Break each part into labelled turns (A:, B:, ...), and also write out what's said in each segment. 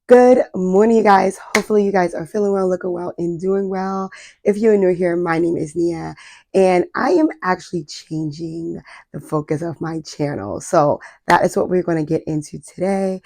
A: Good morning, you guys. Hopefully, you guys are feeling well, looking well, and doing well. If you're new here, my name is Nia, and I am actually changing the focus of my channel. So, that is what we're going to get into today.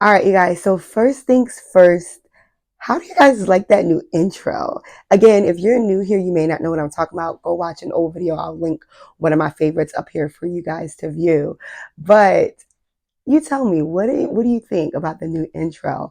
A: All right, you guys. So, first things first, how do you guys like that new intro? Again, if you're new here, you may not know what I'm talking about. Go watch an old video. I'll link one of my favorites up here for you guys to view. But you tell me, what do you think about the new intro?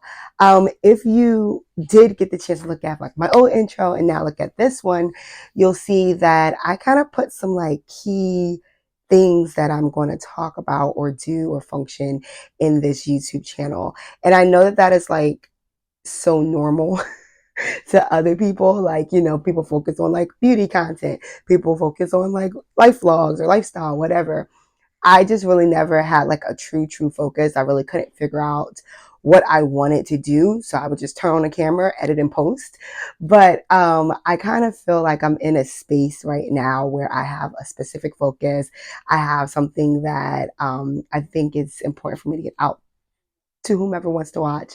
A: If you did get the chance to look at like my old intro and now look at this one, you'll see that I kind of put some like key things that I'm going to talk about or do or function in this YouTube channel. And I know that that is like so normal to other people. Like, people focus on like beauty content, people focus on like life vlogs or lifestyle, whatever. I just really never had like a true focus. I really couldn't figure out what I wanted to do. So I would just turn on the camera, edit and post. But I kind of feel like I'm in a space right now where I have a specific focus. I have something that I think is important for me to get out to whomever wants to watch.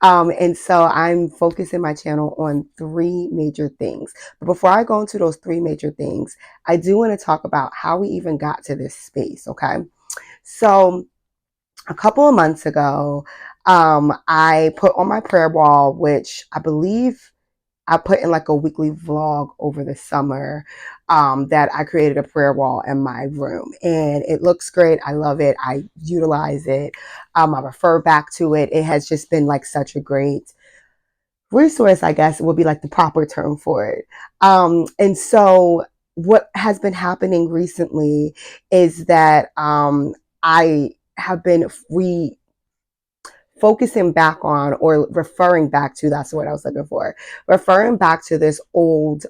A: And so I'm focusing my channel on three major things. But before I go into those three major things, I do want to talk about how we even got to this space, okay? So a couple of months ago, I put on my prayer wall, which I believe I put in like a weekly vlog over the summer, that I created a prayer wall in my room, and it looks great. I love it. I utilize it. I refer back to it. It has just been like such a great resource, I guess would be like the proper term for it. And so what has been happening recently is that I have been focusing back on or referring back to, that's what I was looking for, referring back to this old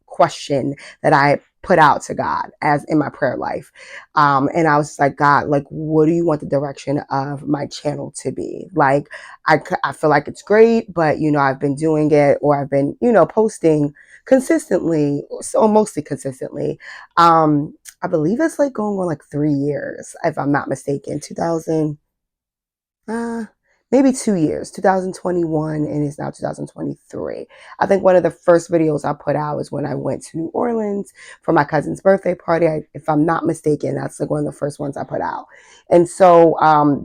A: question that I put out to God as in my prayer life. And I was like, God, like, what do you want the direction of my channel to be? Like, I feel like it's great, but, I've been doing it, or I've been, posting consistently, so mostly consistently. I believe it's like going on like 3 years, if I'm not mistaken, 2000, uh, maybe 2 years, 2021, and it's now 2023. I think one of the first videos I put out was when I went to New Orleans for my cousin's birthday party. If I'm not mistaken, that's like one of the first ones I put out. And so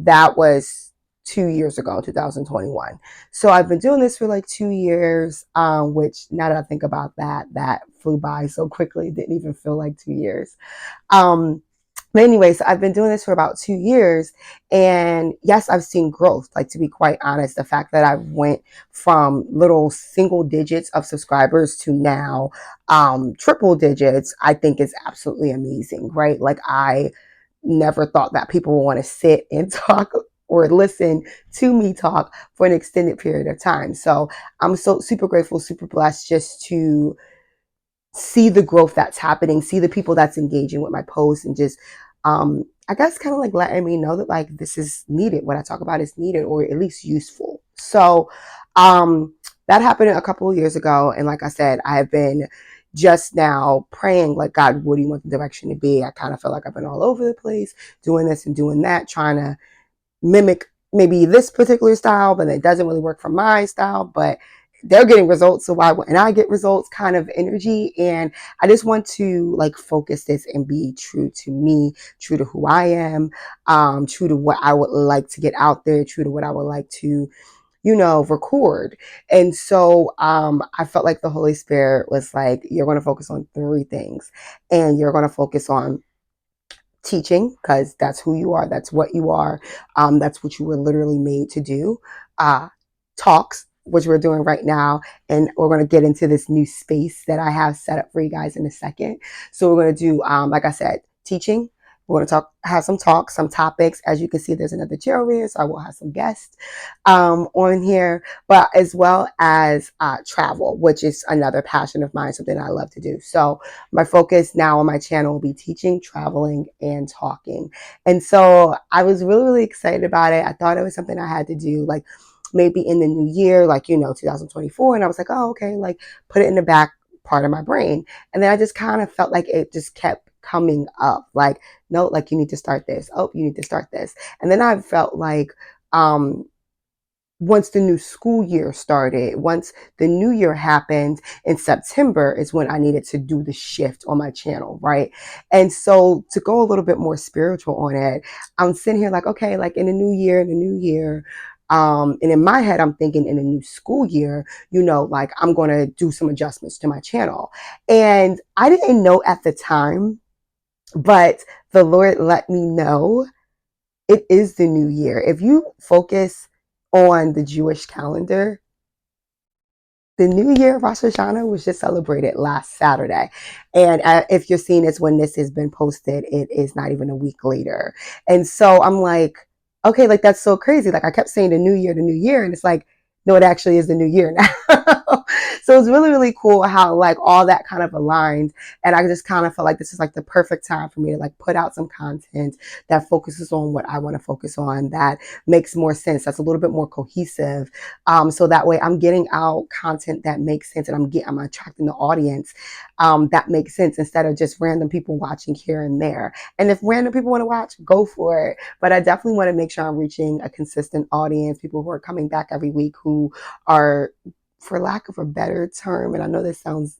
A: that was 2 years ago, 2021. So I've been doing this for like 2 years, which now that I think about that, that flew by so quickly. It didn't even feel like 2 years. But anyways, I've been doing this for about 2 years, and yes, I've seen growth. Like, to be quite honest, the fact that I went from little single digits of subscribers to now triple digits, I think is absolutely amazing, right? Like, I never thought that people would want to sit and talk or listen to me talk for an extended period of time. So I'm so super grateful, super blessed just to see the growth that's happening, see the people that's engaging with my posts, and just I guess kind of like letting me know that like this is needed. What I talk about is needed, or at least useful. So that happened a couple of years ago, and like I said, I have been just now praying like, God, what do you want the direction to be? I kind of feel like I've been all over the place doing this and doing that, trying to mimic maybe this particular style, but it doesn't really work for my style. But they're getting results, so why wouldn't I get results kind of energy? And I just want to like focus this and be true to me, true to who I am, true to what I would like to get out there, true to what I would like to, record. And so I felt like the Holy Spirit was like, you're going to focus on three things, and you're going to focus on teaching, because that's who you are, that's what you are, that's what you were literally made to do. Talks, which we're doing right now, and we're going to get into this new space that I have set up for you guys in a second. So we're going to do, like I said, teaching. We're going to have some talks, some topics. As you can see, there's another chair over here, so I will have some guests on here, but as well as travel, which is another passion of mine, something I love to do. So my focus now on my channel will be teaching, traveling, and talking. And so I was really excited about it. I thought it was something I had to do, like maybe in the new year, like, 2024. And I was like, oh, okay, like put it in the back part of my brain. And then I just kind of felt like it just kept coming up, like, no, like you need to start this. Oh, you need to start this. And then I felt like, once the new school year started, once the new year happened in September is when I needed to do the shift on my channel, right? And so to go a little bit more spiritual on it, I'm sitting here like, okay, like in the new year, and in my head, I'm thinking in a new school year, you know, like I'm going to do some adjustments to my channel. And I didn't know at the time, but the Lord let me know it is the new year. If you focus on the Jewish calendar, the new year, Rosh Hashanah, was just celebrated last Saturday. And if you're seeing this when this has been posted, it is not even a week later. And so I'm like, okay, like that's so crazy. Like I kept saying the new year. And it's like, no, it actually is the new year now. So it's really, really cool how like all that kind of aligned. And I just kind of felt like this is like the perfect time for me to like put out some content that focuses on what I want to focus on, that makes more sense, that's a little bit more cohesive. So that way I'm getting out content that makes sense, and I'm attracting the audience that makes sense, instead of just random people watching here and there. And if random people want to watch, go for it. But I definitely want to make sure I'm reaching a consistent audience, people who are coming back every week, who are, for lack of a better term, and I know this sounds,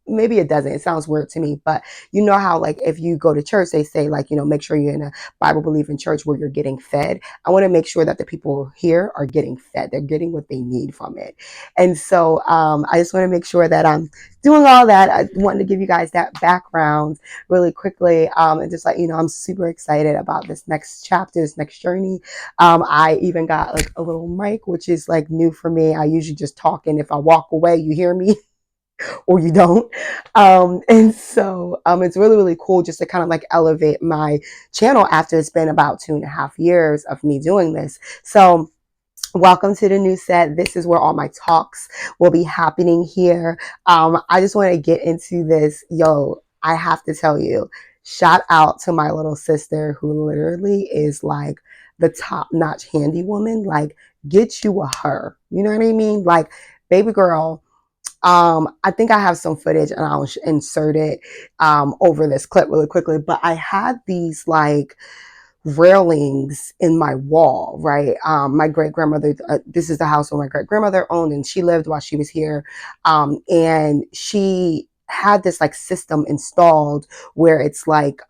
A: maybe it doesn't, it sounds weird to me, but you know how like if you go to church, they say like, you know, make sure you're in a Bible believing church where you're getting fed. I want to make sure that the people here are getting fed, they're getting what they need from it. And so I just want to make sure that I'm doing all that. I wanted to give you guys that background really quickly, and just like, you know, I'm super excited about this next chapter, this next journey. I even got like a little mic, which is like new for me. I usually just talk, and if I walk away, you hear me or you don't. And so it's really, really cool just to kind of like elevate my channel after it's been about 2.5 years of me doing this. So welcome to the new set. This is where all my talks will be happening here. I just want to get into this. Yo, I have to tell you, shout out to my little sister who literally is like the top notch handy woman. Like, get you a her. You know what I mean? Like, baby girl. I think I have some footage and I'll insert it over this clip really quickly. But I had these like railings in my wall, right? My great grandmother, this is the house where my great grandmother owned, and she lived while she was here. And she had this like system installed where it's like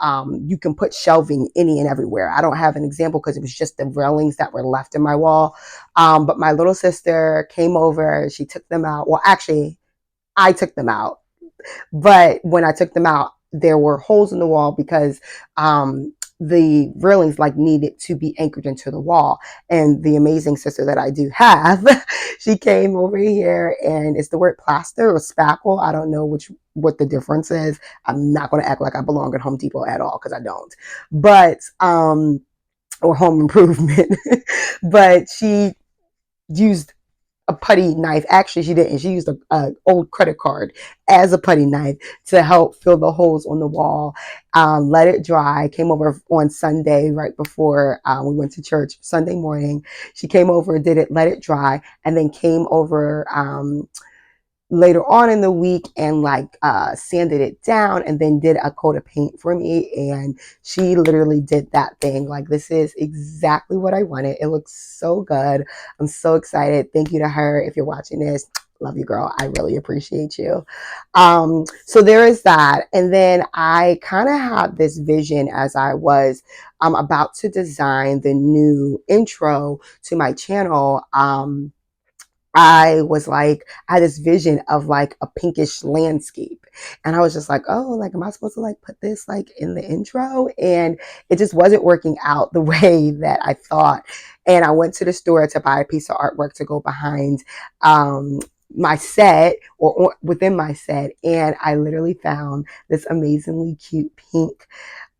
A: you can put shelving any and everywhere. I don't have an example because it was just the railings that were left in my wall. But my little sister came over, she took them out. Well, actually, I took them out. But when I took them out, there were holes in the wall because the railings like needed to be anchored into the wall. And the amazing sister that I do have, she came over here, and it's the word plaster or spackle. I don't know what the difference is. I'm not going to act like I belong at Home Depot at all, because I don't. But or home improvement. But she used a putty knife. Actually, she didn't. She used a old credit card as a putty knife to help fill the holes on the wall. Let it dry. Came over on Sunday right before we went to church. Sunday morning, she came over, did it, let it dry, and then came over later on in the week and like sanded it down, and then did a coat of paint for me. And she literally did that thing. Like, this is exactly what I wanted. It looks so good. I'm so excited. Thank you to her. If you're watching this, love you, girl. I really appreciate you. So there is that. And then I kind of had this vision as I was about to design the new intro to my channel. I was like, I had this vision of like a pinkish landscape. And I was just like, oh, like, am I supposed to like put this like in the intro? And it just wasn't working out the way that I thought. And I went to the store to buy a piece of artwork to go behind my set, or within my set. And I literally found this amazingly cute pink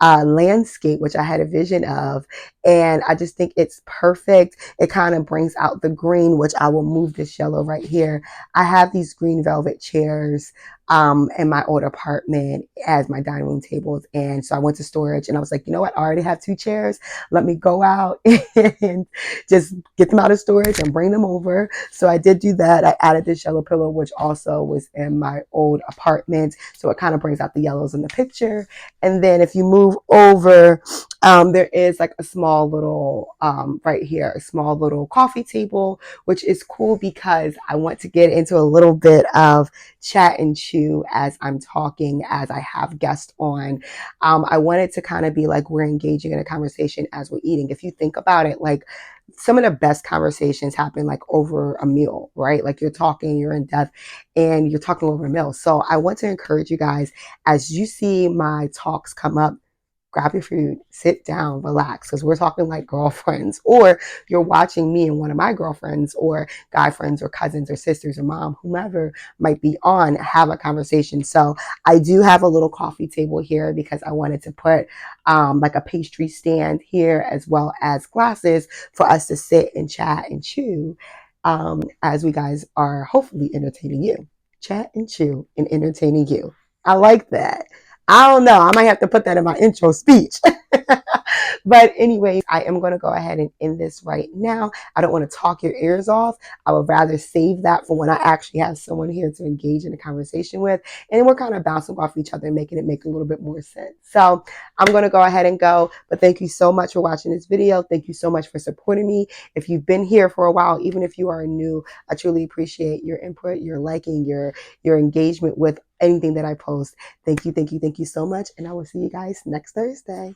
A: landscape, which I had a vision of. And I just think it's perfect. It kind of brings out the green, which I will move this yellow right here. I have these green velvet chairs in my old apartment as my dining room tables. And so I went to storage and I was like, you know what? I already have 2 chairs. Let me go out and just get them out of storage and bring them over. So I did do that. I added this yellow pillow, which also was in my old apartment. So it kind of brings out the yellows in the picture. And then if you move over, there is like a small little, right here, a small little coffee table, which is cool because I want to get into a little bit of chat and chew as I'm talking, as I have guests on. I want it to kind of be like we're engaging in a conversation as we're eating. If you think about it, like some of the best conversations happen like over a meal, right? Like you're talking, you're in depth, and you're talking over a meal. So I want to encourage you guys as you see my talks come up, grab your food, sit down, relax, because we're talking like girlfriends, or you're watching me and one of my girlfriends, or guy friends, or cousins, or sisters, or mom, whomever might be on, have a conversation. So I do have a little coffee table here because I wanted to put like a pastry stand here as well as glasses for us to sit and chat and chew as we guys are hopefully entertaining you. Chat and chew and entertaining you. I like that. I don't know. I might have to put that in my intro speech. But anyways, I am going to go ahead and end this right now. I don't want to talk your ears off. I would rather save that for when I actually have someone here to engage in a conversation with. And we're kind of bouncing off each other and making it make a little bit more sense. So I'm going to go ahead and go. But thank you so much for watching this video. Thank you so much for supporting me. If you've been here for a while, even if you are new, I truly appreciate your input, your liking, your engagement with anything that I post. Thank you, thank you, thank you so much. And I will see you guys next Thursday.